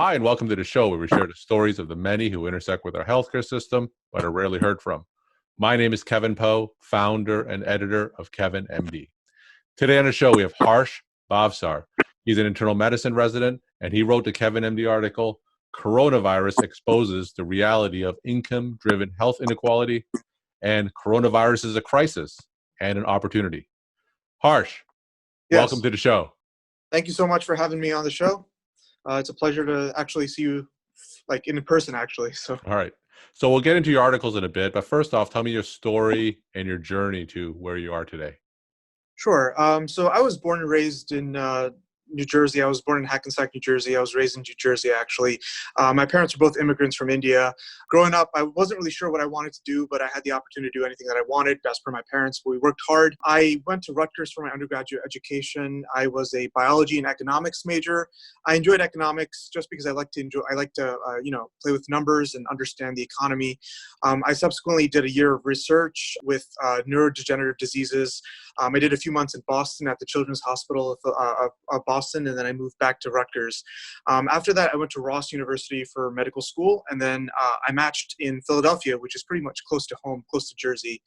Hi, and welcome to the show where we share the stories of the many who intersect with our healthcare system but are rarely heard from. My name is Kevin Poe, founder and editor of Kevin MD. Today on the show, we have Harsh Bhavsar. He's an internal medicine resident, and he wrote the Kevin MD article, Coronavirus Exposes the Reality of Income-Driven Health Inequality, and Coronavirus is a Crisis and an Opportunity. Harsh, welcome Yes. to the show. Thank you so much for having me on the show. It's a pleasure to actually see you like in person, actually. So All right. So we'll get into your articles in a bit, but first off, tell me your story and your journey to where you are today. sure. So I was born and raised in New Jersey. I was born in Hackensack, New Jersey. I was raised in New Jersey, actually. My parents were both immigrants from India. Growing up, I wasn't really sure what I wanted to do, but I had the opportunity to do anything that I wanted, as per my parents. But we worked hard. I went to Rutgers for my undergraduate education. I was a biology and economics major. I enjoyed economics just because I like to play with numbers and understand the economy. I subsequently did a year of research with neurodegenerative diseases. I did a few months in Boston at the Children's Hospital of Boston, and then I moved back to Rutgers. After that, I went to Ross University for medical school, and then I matched in Philadelphia, which is pretty much close to home, close to Jersey,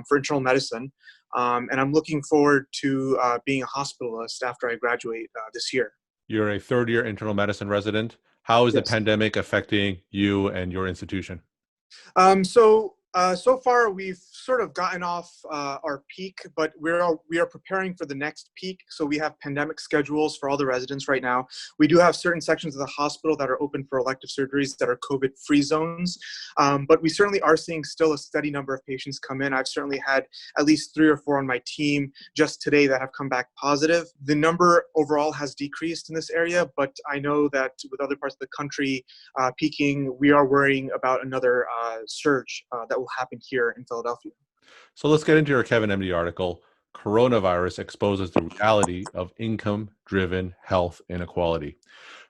for internal medicine. And I'm looking forward to being a hospitalist after I graduate this year. You're a third-year internal medicine resident. How is the Yes. pandemic affecting you and your institution? So far we've sort of gotten off our peak, but we are preparing for the next peak. So we have pandemic schedules for all the residents right now. We do have certain sections of the hospital that are open for elective surgeries that are COVID-free zones, but we certainly are seeing still a steady number of patients come in. I've certainly had at least 3 or 4 on my team just today that have come back positive. The number overall has decreased in this area, but I know that with other parts of the country peaking, we are worrying about another surge that will happen here in Philadelphia. So let's get into your Kevin MD article. Coronavirus exposes the reality of income-driven health inequality.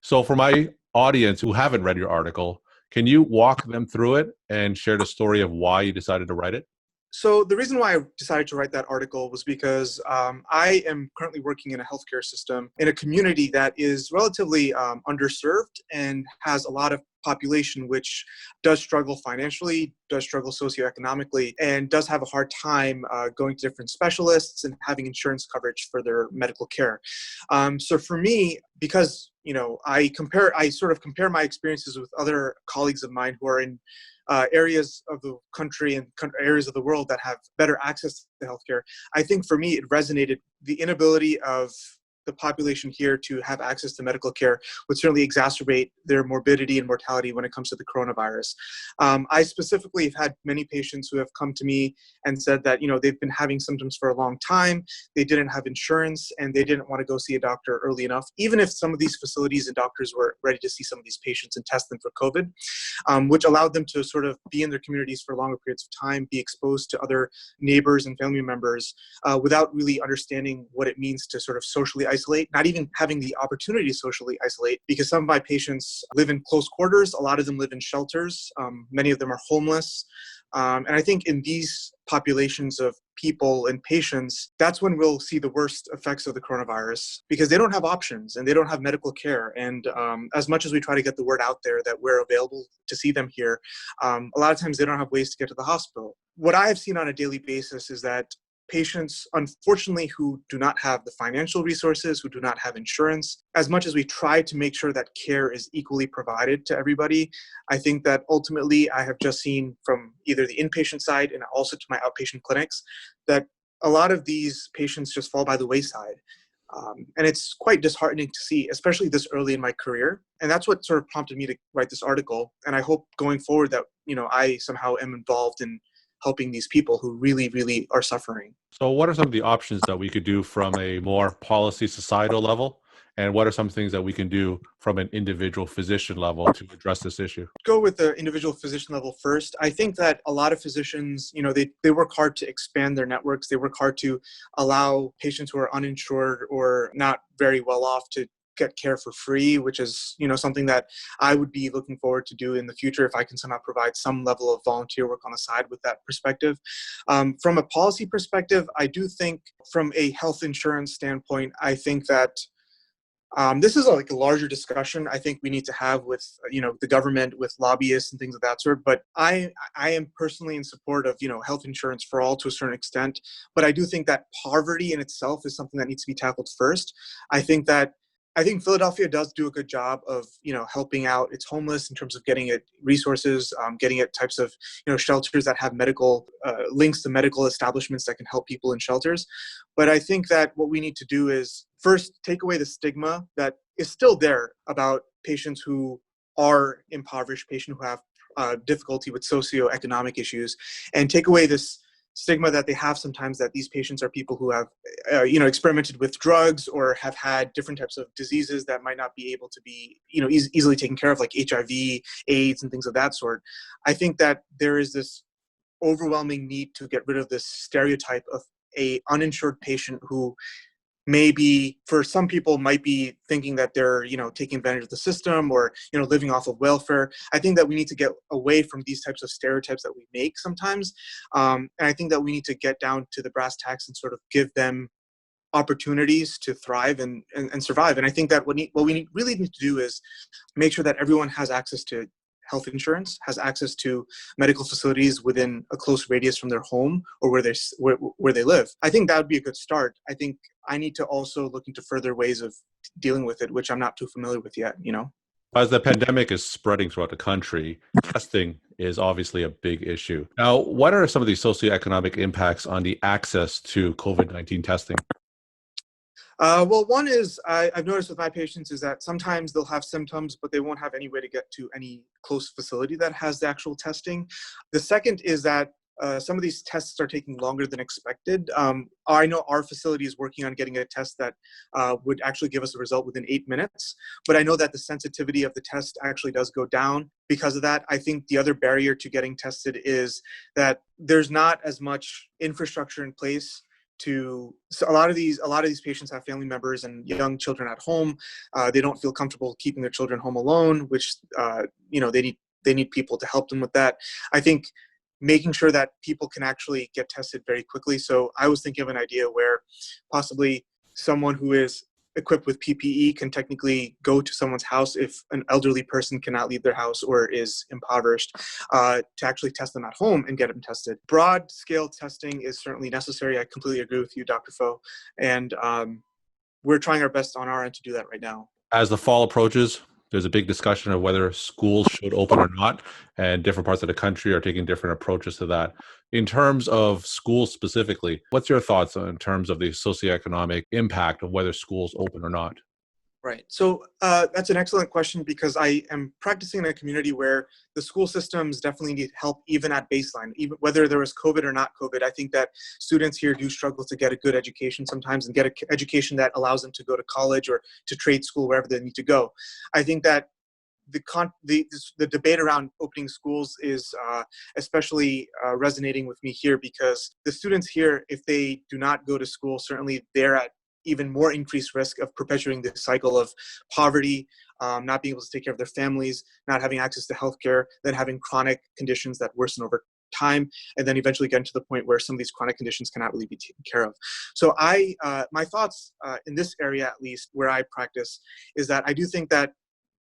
So for my audience who haven't read your article, can you walk them through it and share the story of why you decided to write it? So the reason why I decided to write that article was because I am currently working in a healthcare system in a community that is relatively underserved and has a lot of population which does struggle financially, does struggle socioeconomically, and does have a hard time going to different specialists and having insurance coverage for their medical care. So for me, because I sort of compare my experiences with other colleagues of mine who are in areas of the country and areas of the world that have better access to healthcare. I think for me, it resonated. The inability of the population here to have access to medical care would certainly exacerbate their morbidity and mortality when it comes to the coronavirus. I specifically have had many patients who have come to me and said that, they've been having symptoms for a long time, they didn't have insurance, and they didn't want to go see a doctor early enough, even if some of these facilities and doctors were ready to see some of these patients and test them for COVID, which allowed them to sort of be in their communities for longer periods of time, be exposed to other neighbors and family members without really understanding what it means to sort of socially isolate, not even having the opportunity to socially isolate, because some of my patients live in close quarters. A lot of them live in shelters. Many of them are homeless. And I think in these populations of people and patients, that's when we'll see the worst effects of the coronavirus, because they don't have options and they don't have medical care. And as much as we try to get the word out there that we're available to see them here, a lot of times they don't have ways to get to the hospital. What I have seen on a daily basis is that patients, unfortunately, who do not have the financial resources, who do not have insurance, as much as we try to make sure that care is equally provided to everybody, I think that ultimately I have just seen from either the inpatient side and also to my outpatient clinics that a lot of these patients just fall by the wayside. And it's quite disheartening to see, especially this early in my career. And that's what sort of prompted me to write this article. And I hope going forward that, I somehow am involved in helping these people who really, really are suffering. So what are some of the options that we could do from a more policy societal level? And what are some things that we can do from an individual physician level to address this issue? Go with the individual physician level first. I think that a lot of physicians, they work hard to expand their networks. They work hard to allow patients who are uninsured or not very well off to get care for free, which is, something that I would be looking forward to do in the future if I can somehow provide some level of volunteer work on the side with that perspective. From a policy perspective, I do think from a health insurance standpoint, I think that This is like a larger discussion I think we need to have with the government, with lobbyists and things of that sort. But I am personally in support of health insurance for all to a certain extent. But I do think that poverty in itself is something that needs to be tackled first. I think that I think Philadelphia does do a good job of helping out its homeless in terms of getting it resources, getting it types of shelters that have medical links to medical establishments that can help people in shelters. But I think that what we need to do is first take away the stigma that is still there about patients who are impoverished, patients who have difficulty with socioeconomic issues, and take away this stigma that they have sometimes that these patients are people who have experimented with drugs or have had different types of diseases that might not be able to be easily taken care of, like HIV, AIDS, and things of that sort. I think that there is this overwhelming need to get rid of this stereotype of a uninsured patient who maybe for some people might be thinking that they're taking advantage of the system or living off of welfare. I think that we need to get away from these types of stereotypes that we make sometimes, and I think that we need to get down to the brass tacks and sort of give them opportunities to thrive and survive. And I think that what we really need to do is make sure that everyone has access to health insurance, has access to medical facilities within a close radius from their home or where they live. I think that would be a good start. I think I need to also look into further ways of dealing with it, which I'm not too familiar with yet. As the pandemic is spreading throughout the country, testing is obviously a big issue. Now, what are some of the socioeconomic impacts on the access to COVID-19 testing? Well, one is I've noticed with my patients is that sometimes they'll have symptoms, but they won't have any way to get to any close facility that has the actual testing. The second is that some of these tests are taking longer than expected. I know our facility is working on getting a test that would actually give us a result within 8 minutes, but I know that the sensitivity of the test actually does go down because of that. I think the other barrier to getting tested is that there's not as much infrastructure in place so a lot of these patients have family members and young children at home. They don't feel comfortable keeping their children home alone, which they need people to help them with that. I think making sure that people can actually get tested very quickly. So I was thinking of an idea where possibly someone who is equipped with PPE can technically go to someone's house if an elderly person cannot leave their house or is impoverished, to actually test them at home and get them tested. Broad scale testing is certainly necessary. I completely agree with you, Dr. Foh. And we're trying our best on our end to do that right now. As the fall approaches, there's a big discussion of whether schools should open or not, and different parts of the country are taking different approaches to that. In terms of schools specifically, what's your thoughts in terms of the socioeconomic impact of whether schools open or not? Right. So that's an excellent question because I am practicing in a community where the school systems definitely need help even at baseline, even whether there was COVID or not COVID. I think that students here do struggle to get a good education sometimes and get an education that allows them to go to college or to trade school, wherever they need to go. I think that the debate around opening schools is especially resonating with me here because the students here, if they do not go to school, certainly they're at even more increased risk of perpetuating the cycle of poverty, not being able to take care of their families, not having access to healthcare, then having chronic conditions that worsen over time, and then eventually getting to the point where some of these chronic conditions cannot really be taken care of. So my thoughts in this area, at least where I practice, is that I do think that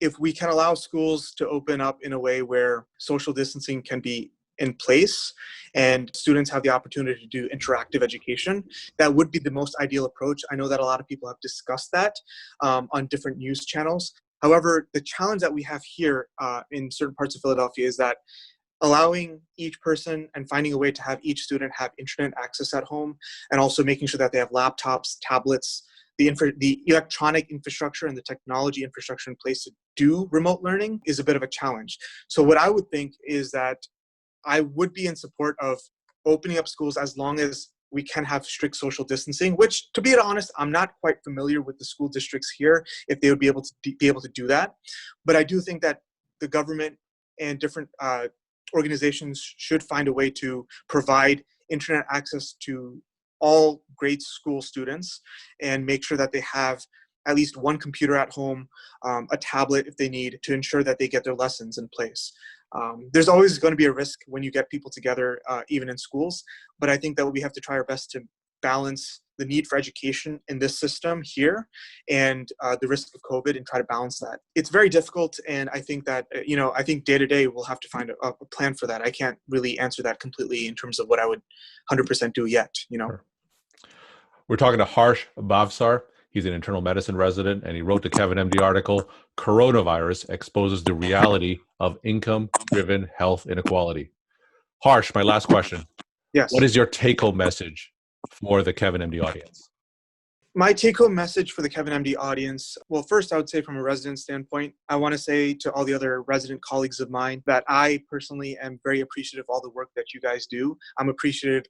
if we can allow schools to open up in a way where social distancing can be in place and students have the opportunity to do interactive education, that would be the most ideal approach. I know that a lot of people have discussed that on different news channels. However, the challenge that we have here in certain parts of Philadelphia is that allowing each person and finding a way to have each student have internet access at home, and also making sure that they have laptops, tablets, the electronic infrastructure and the technology infrastructure in place to do remote learning is a bit of a challenge. So what I would think is that I would be in support of opening up schools as long as we can have strict social distancing, which, to be honest, I'm not quite familiar with the school districts here, if they would be able to do that. But I do think that the government and different organizations should find a way to provide internet access to all grade school students and make sure that they have at least one computer at home, a tablet if they need, to ensure that they get their lessons in place. There's always going to be a risk when you get people together, even in schools, but I think that we have to try our best to balance the need for education in this system here and the risk of COVID and try to balance that. It's very difficult. And I think that, I think day to day we'll have to find a plan for that. I can't really answer that completely in terms of what I would 100% do yet, Sure. We're talking to Harsh Bhavsar. He's an internal medicine resident, and he wrote the Kevin MD article, Coronavirus Exposes the Reality of Income-Driven Health Inequality. Harsh, my last question. Yes. What is your take-home message for the Kevin MD audience? My take-home message for the Kevin MD audience, well, first I would say from a resident standpoint, I want to say to all the other resident colleagues of mine that I personally am very appreciative of all the work that you guys do. I'm appreciative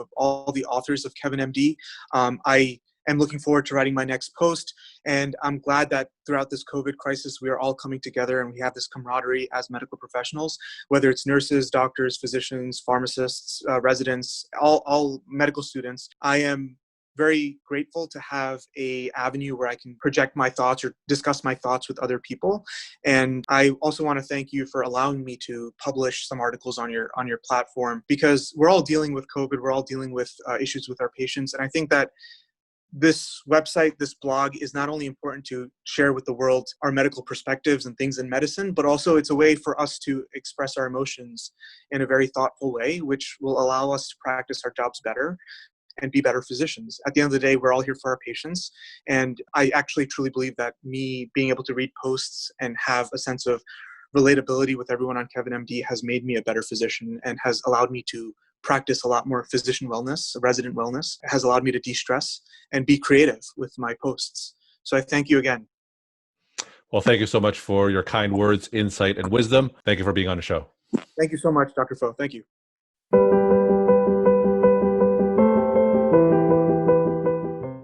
of all the authors of Kevin MD. I am looking forward to writing my next post, and I'm glad that throughout this COVID crisis, we are all coming together and we have this camaraderie as medical professionals, whether it's nurses, doctors, physicians, pharmacists, residents, all medical students. I am very grateful to have a avenue where I can project my thoughts or discuss my thoughts with other people. And I also want to thank you for allowing me to publish some articles on your platform, because we're all dealing with COVID. We're all dealing with issues with our patients. And I think that this website, this blog is not only important to share with the world our medical perspectives and things in medicine, but also it's a way for us to express our emotions in a very thoughtful way, which will allow us to practice our jobs better and be better physicians. At the end of the day, we're all here for our patients. And I actually truly believe that me being able to read posts and have a sense of relatability with everyone on Kevin MD has made me a better physician and has allowed me to practice a lot more physician wellness, resident wellness. It has allowed me to de-stress and be creative with my posts. So I thank you again. Well, thank you so much for your kind words, insight, and wisdom. Thank you for being on the show. Thank you so much, Dr. Pho. Thank you.